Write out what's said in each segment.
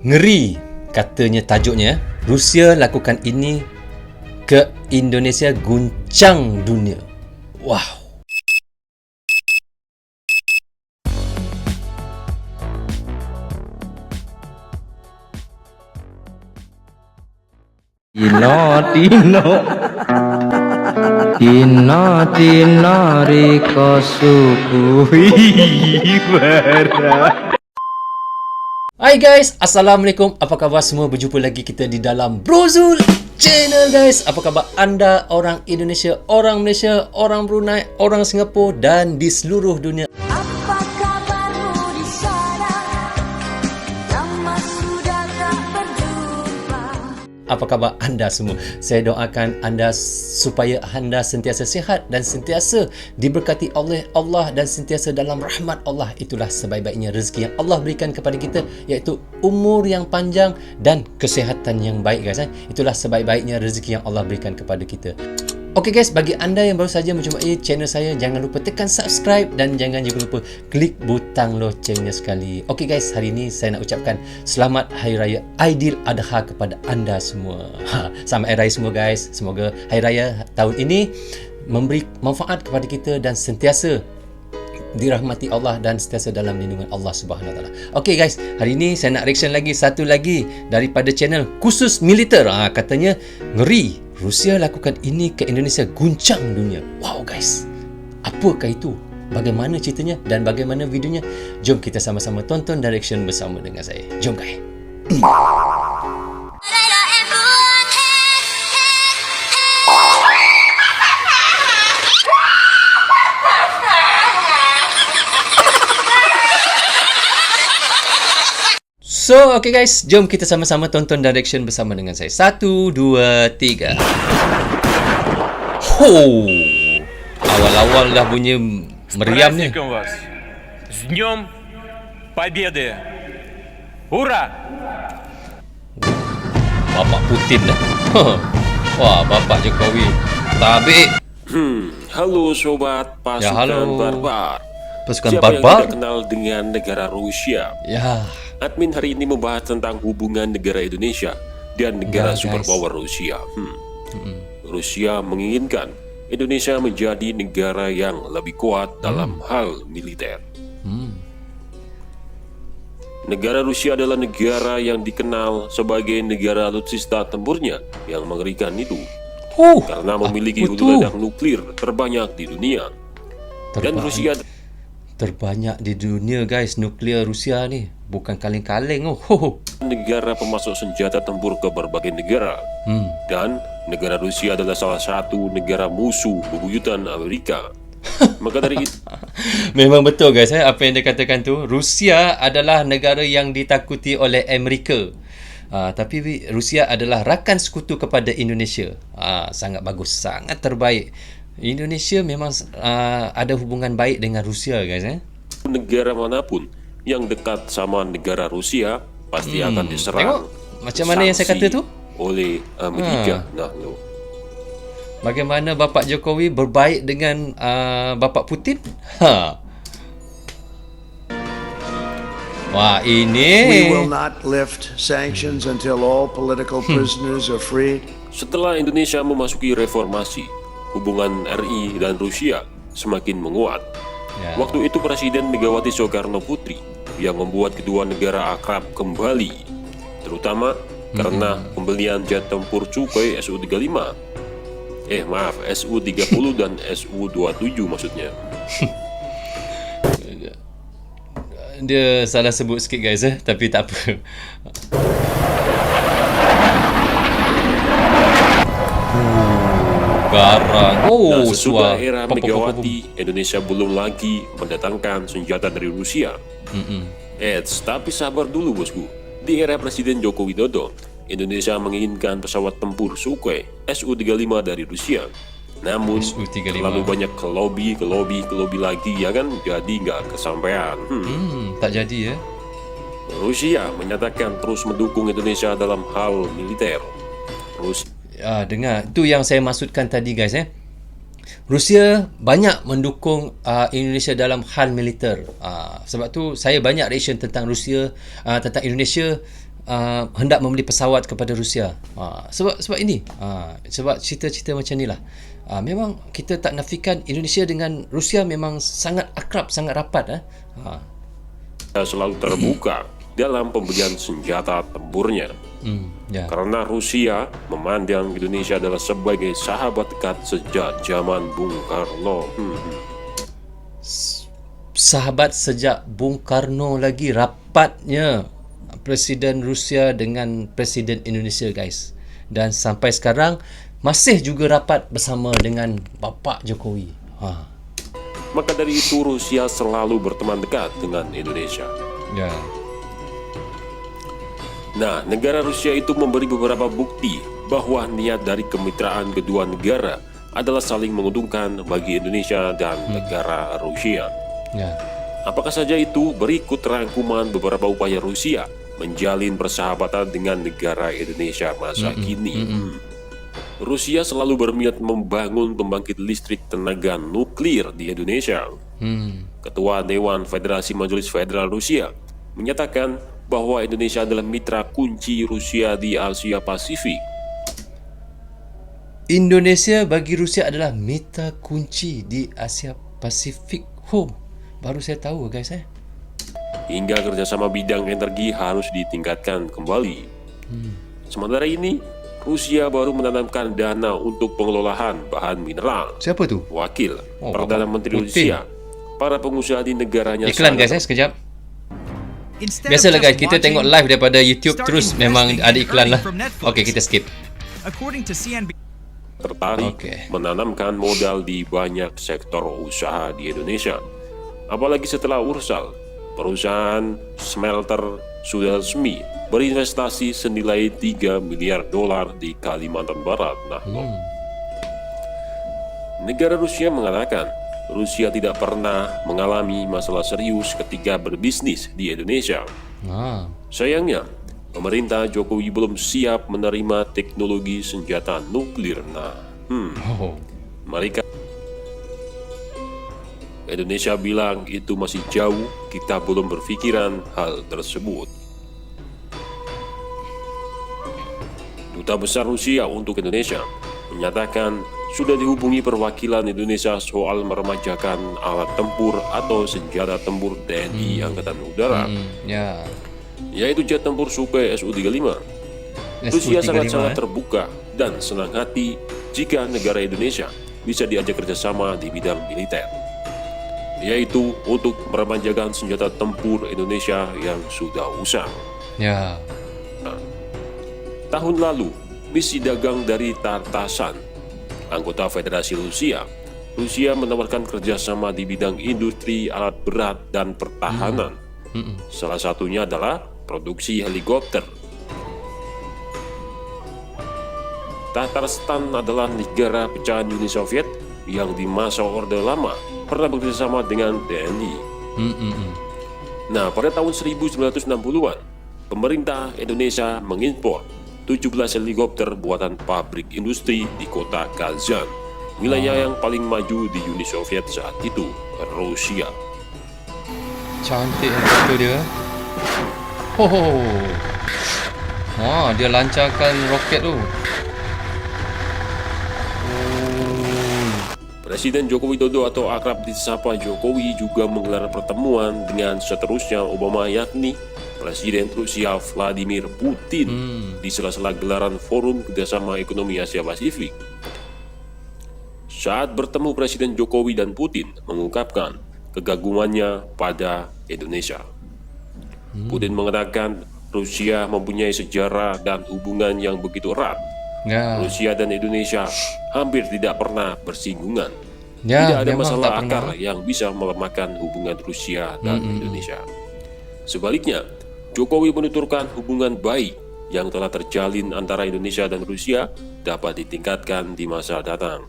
Ngeri katanya tajuknya. Rusia lakukan ini ke Indonesia, guncang dunia. Wow. Tino riko suku bara. Hai guys, Assalamualaikum. Apa khabar semua? Berjumpa lagi kita di dalam Brozul Channel guys. Apa khabar anda, orang Indonesia, orang Malaysia, orang Brunei, orang Singapura dan di seluruh dunia? Apa kabarmu di sana? Lama sudah tak berjumpa. Apa khabar anda semua? Saya doakan anda supaya anda sentiasa sihat dan sentiasa diberkati oleh Allah dan sentiasa dalam rahmat Allah. Itulah sebaik-baiknya rezeki yang Allah berikan kepada kita, iaitu umur yang panjang dan kesihatan yang baik guys. Itulah sebaik-baiknya rezeki yang Allah berikan kepada kita. Okey guys, bagi anda yang baru saja menjumpai channel saya, jangan lupa tekan subscribe dan jangan juga lupa klik butang loncengnya sekali. Okey guys, hari ini saya nak ucapkan selamat Hari Raya Aidiladha kepada anda semua. Selamat Hari Raya semua guys. Semoga Hari Raya tahun ini memberi manfaat kepada kita dan sentiasa dirahmati Allah dan sentiasa dalam lindungan Allah Subhanahu Wa Taala. Okey guys, hari ini saya nak reaction lagi satu lagi daripada channel khusus militer. Katanya ngeri, Rusia lakukan ini ke Indonesia, guncang dunia. Wow guys, apakah itu? Bagaimana ceritanya dan bagaimana videonya? Jom kita sama-sama tonton dan reaction bersama dengan saya. Jom guys. So, okay guys, jom kita sama-sama tonton direction bersama dengan saya. 1, 2, 3. Ho! Awal-awal dah bunyi meriam ni. Праздником вас! С Днем Победы! Ура! Bapak Putin dah. Wah, Bapak Jokowi. Tabik. Halo sobat pasukan halo. barbar. Pasukan Siapa yang barbar? tidak kenal dengan negara Rusia? Ya. Admin hari ini membahas tentang hubungan negara Indonesia dan negara Ya, guys. superpower Rusia. Rusia menginginkan Indonesia menjadi negara yang lebih kuat dalam hal militer. Negara Rusia adalah negara yang dikenal sebagai negara alutsista tempurnya yang mengerikan itu karena memiliki hulu ledak nuklir terbanyak di dunia. Dan Rusia Terbanyak di dunia guys, nuklear Rusia ni. Bukan kaleng-kaleng. negara pemasok senjata tempur ke berbagai negara. Dan negara Rusia adalah salah satu negara musuh bebuyutan Amerika. Maka dari itu, Memang betul guys, apa yang dia katakan tu. Rusia adalah negara yang ditakuti oleh Amerika. Tapi Rusia adalah rakan sekutu kepada Indonesia. Sangat bagus, sangat terbaik. Indonesia memang ada hubungan baik dengan Rusia guys. negara manapun yang dekat sama negara Rusia pasti akan diserang. Tengok macam mana yang saya kata tu. Oleh Amerika. Bagaimana Bapak Jokowi berbaik dengan Bapak Putin? Wah, We ini will not lift sanctions until all political prisoners are freed. Setelah Indonesia memasuki reformasi, hubungan RI dan Rusia semakin menguat. Ya. Waktu itu Presiden Megawati Soekarno Putri yang membuat kedua negara akrab kembali, terutama karena pembelian jet tempur Sukhoi Su-35. Su-30 dan Su-27 maksudnya. dia salah sebut sikit guys tapi tak apa. Garang. Dan sesudah suar. era Megawati, Indonesia belum lagi mendatangkan senjata dari Rusia. Tapi sabar dulu bosku. Di era Presiden Joko Widodo, Indonesia menginginkan pesawat tempur Sukhoi Su-35 dari Rusia. Namun Su-35. terlalu banyak kelobi lagi ya kan, jadi nggak kesampaian. Tak jadi ya. Rusia menyatakan terus mendukung Indonesia dalam hal militer. Dengar, tu yang saya maksudkan tadi guys. Rusia banyak mendukung Indonesia dalam hal militer. Sebab tu saya banyak reaction tentang Rusia, tentang Indonesia hendak membeli pesawat kepada Rusia. Sebab ini. Sebab cerita-cerita macam ni lah. Memang kita tak nafikan Indonesia dengan Rusia memang sangat akrab, sangat rapat. Selalu terbuka dalam pembelian senjata tempurnya. Ya. Karena Rusia memandang Indonesia adalah sebagai sahabat dekat sejak zaman Bung Karno. Sahabat sejak Bung Karno lagi rapatnya Presiden Rusia dengan Presiden Indonesia, guys. Dan sampai sekarang masih juga rapat bersama dengan Bapak Jokowi. Maka dari itu Rusia selalu berteman dekat dengan Indonesia. Ya. Nah, negara Rusia itu memberi beberapa bukti bahwa niat dari kemitraan kedua negara adalah saling menguntungkan bagi Indonesia dan negara Rusia. Ya. Apakah saja itu? Berikut rangkuman beberapa upaya Rusia menjalin persahabatan dengan negara Indonesia masa kini. Rusia selalu berniat membangun pembangkit listrik tenaga nuklir di Indonesia. Ketua Dewan Federasi Majelis Federal Rusia menyatakan bahwa Indonesia adalah mitra kunci Rusia di Asia Pasifik. Indonesia bagi Rusia adalah mitra kunci di Asia Pasifik. Baru saya tahu, guys. Hingga kerjasama bidang energi harus ditingkatkan kembali. Sementara ini, Rusia baru menanamkan dana untuk pengelolaan bahan mineral. Siapa tu? Wakil Bapak Perdana Menteri Putin. Rusia, para pengusaha di negaranya Iklan, guys, sekejap. Biasalah, guys, kita tengok live daripada YouTube terus memang ada iklan lah. Okey, kita skip. tertarik menanamkan modal di banyak sektor usaha di Indonesia. Apalagi setelah Ursal, perusahaan smelter sudah resmi berinvestasi senilai 3 miliar dolar di Kalimantan Barat. Negara Rusia mengatakan Rusia tidak pernah mengalami masalah serius ketika berbisnis di Indonesia. Sayangnya, pemerintah Jokowi belum siap menerima teknologi senjata nuklir. Mereka Indonesia bilang itu masih jauh, kita belum berpikiran hal tersebut. Duta Besar Rusia untuk Indonesia menyatakan sudah dihubungi perwakilan Indonesia soal meremajakan alat tempur atau senjata tempur TNI Angkatan Udara, yaitu jet tempur Sukhoi Su-35. Rusia sangat-sangat terbuka dan senang hati jika negara Indonesia bisa diajak kerjasama di bidang militer, yaitu untuk meremajakan senjata tempur Indonesia yang sudah usang. Tahun lalu, misi dagang dari Tartasan, anggota Federasi Rusia menawarkan kerjasama di bidang industri alat berat dan pertahanan. Salah satunya adalah produksi helikopter. Tatarstan adalah negara pecahan Uni Soviet yang di masa Orde Lama pernah bekerjasama dengan TNI. Nah, pada tahun 1960-an, pemerintah Indonesia mengimpor 17 helikopter buatan pabrik industri di kota Kazan, wilayah yang paling maju di Uni Soviet saat itu, Rusia. Cantik helikopter dia. Dia lancarkan roket tu. Presiden Joko Widodo atau akrab disapa Jokowi juga menggelar pertemuan dengan seterusnya Obama, yakni Presiden Rusia Vladimir Putin di sela-sela gelaran Forum Kerjasama Ekonomi Asia Pasifik. Saat bertemu Presiden Jokowi dan Putin mengungkapkan kegagumannya pada Indonesia. Putin mengatakan Rusia mempunyai sejarah dan hubungan yang begitu erat. Rusia dan Indonesia hampir tidak pernah bersinggungan. Tidak ada masalah akar yang bisa melemahkan hubungan Rusia dan Indonesia. Sebaliknya, Jokowi menuturkan hubungan baik yang telah terjalin antara Indonesia dan Rusia dapat ditingkatkan di masa datang.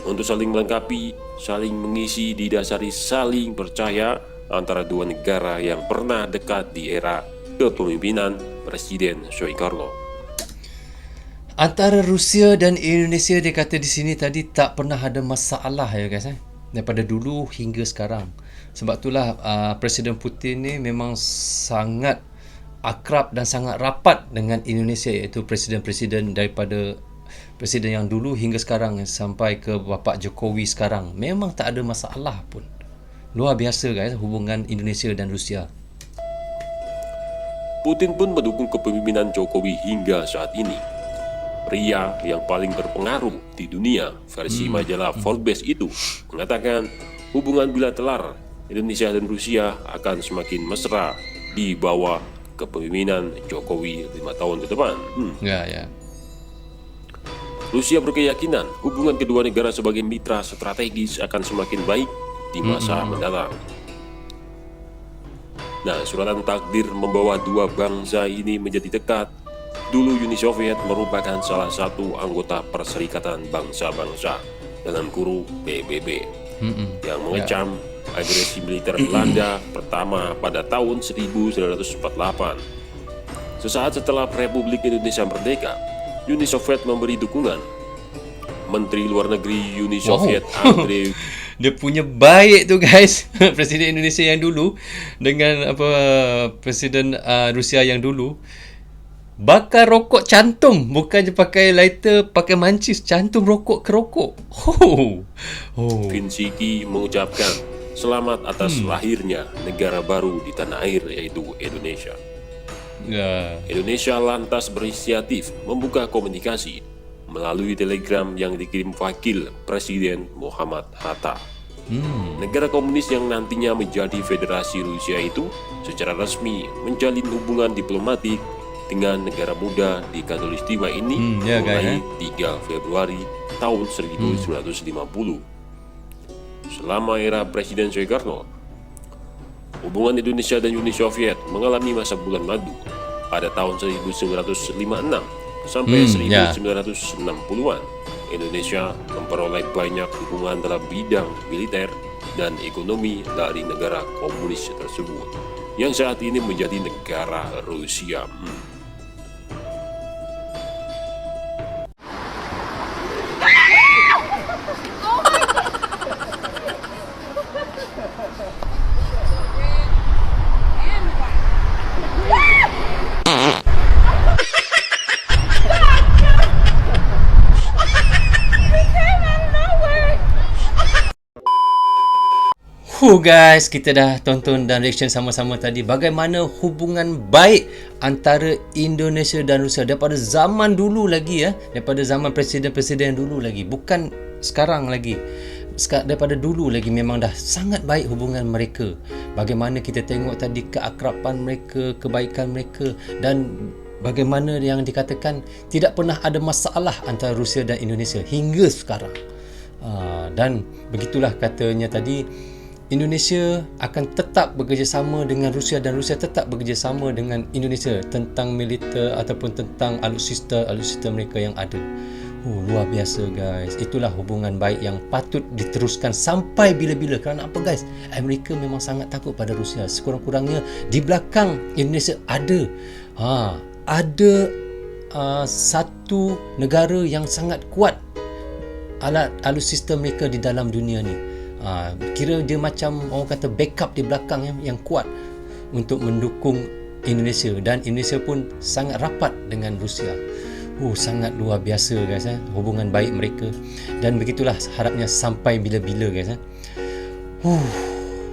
Untuk saling melengkapi, saling mengisi, didasari saling percaya antara dua negara yang pernah dekat di era kepemimpinan Presiden Soekarno. Antara Rusia dan Indonesia, dia kata di sini tadi, tak pernah ada masalah ya guys, daripada dulu hingga sekarang. Sebab itulah Presiden Putin ni memang sangat akrab dan sangat rapat dengan Indonesia, iaitu presiden-presiden daripada presiden yang dulu hingga sekarang sampai ke Bapak Jokowi sekarang. Memang tak ada masalah pun. Luar biasa guys hubungan Indonesia dan Rusia. Putin pun mendukung kepemimpinan Jokowi hingga saat ini. Pria yang paling berpengaruh di dunia versi majalah Forbes itu mengatakan hubungan bilateral Indonesia dan Rusia akan semakin mesra di bawah kepemimpinan Jokowi 5 tahun ke depan. Ya. Rusia berkeyakinan hubungan kedua negara sebagai mitra strategis akan semakin baik di masa mendatang. Nah, suratan takdir membawa dua bangsa ini menjadi dekat. Dulu Uni Soviet merupakan salah satu anggota Perserikatan Bangsa-Bangsa dalam kurung PBB yang mengecam agresi militer Belanda pertama pada tahun 1948. Sesaat setelah Republik Indonesia merdeka, Uni Soviet memberi dukungan. Menteri Luar Negeri Uni Soviet Andrei Dia punya baik tu guys Presiden Indonesia yang dulu dengan Presiden Rusia yang dulu bakar rokok cantum, bukan je pakai lighter, pakai mancis, cantum rokok ke rokok. Vinsiki mengucapkan selamat atas lahirnya negara baru di tanah air, yaitu Indonesia. Indonesia lantas berinisiatif membuka komunikasi melalui telegram yang dikirim wakil Presiden Muhammad Hatta. Negara komunis yang nantinya menjadi Federasi Rusia itu secara resmi menjalin hubungan diplomatik dengan negara muda di Khatulistiwa ini mulai 3 Februari tahun 1950. Selama era Presiden Soekarno, hubungan Indonesia dan Uni Soviet mengalami masa bulan madu pada tahun 1956 sampai 1960-an. Indonesia memperoleh banyak dukungan dalam bidang militer dan ekonomi dari negara komunis tersebut yang saat ini menjadi negara Rusia. Guys, kita dah tonton dan reaction sama-sama tadi bagaimana hubungan baik antara Indonesia dan Rusia daripada zaman dulu lagi daripada zaman presiden-presiden dulu lagi, bukan sekarang lagi. Daripada dulu lagi memang dah sangat baik hubungan mereka. Bagaimana kita tengok tadi keakraban mereka, kebaikan mereka, dan bagaimana yang dikatakan tidak pernah ada masalah antara Rusia dan Indonesia hingga sekarang. Dan begitulah katanya tadi, Indonesia akan tetap bekerjasama dengan Rusia dan Rusia tetap bekerjasama dengan Indonesia tentang militer ataupun tentang alutsista mereka yang ada. Luar biasa guys. Itulah hubungan baik yang patut diteruskan sampai bila-bila. Kerana apa guys? Amerika memang sangat takut pada Rusia. Sekurang-kurangnya di belakang Indonesia ada satu negara yang sangat kuat alat alutsista mereka di dalam dunia ni. Kira dia macam orang kata backup di belakang yang kuat untuk mendukung Indonesia, dan Indonesia pun sangat rapat dengan Rusia. Sangat luar biasa guys hubungan baik mereka, dan begitulah harapnya sampai bila-bila guys.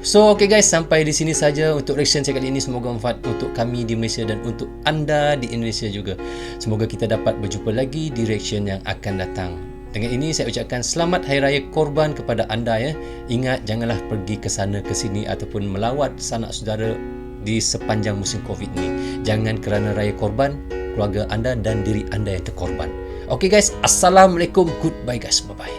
So okay guys, sampai di sini saja untuk reaction saya kali ini. Semoga manfaat untuk kami di Malaysia dan untuk anda di Indonesia juga. Semoga kita dapat berjumpa lagi di reaction yang akan datang. Dengan ini saya ucapkan selamat Hari Raya Korban kepada anda Ingat, janganlah pergi ke sana ke sini ataupun melawat sanak saudara di sepanjang musim Covid ni. Jangan kerana Raya Korban keluarga anda dan diri anda yang terkorban. Okay guys, Assalamualaikum, goodbye guys, bye bye.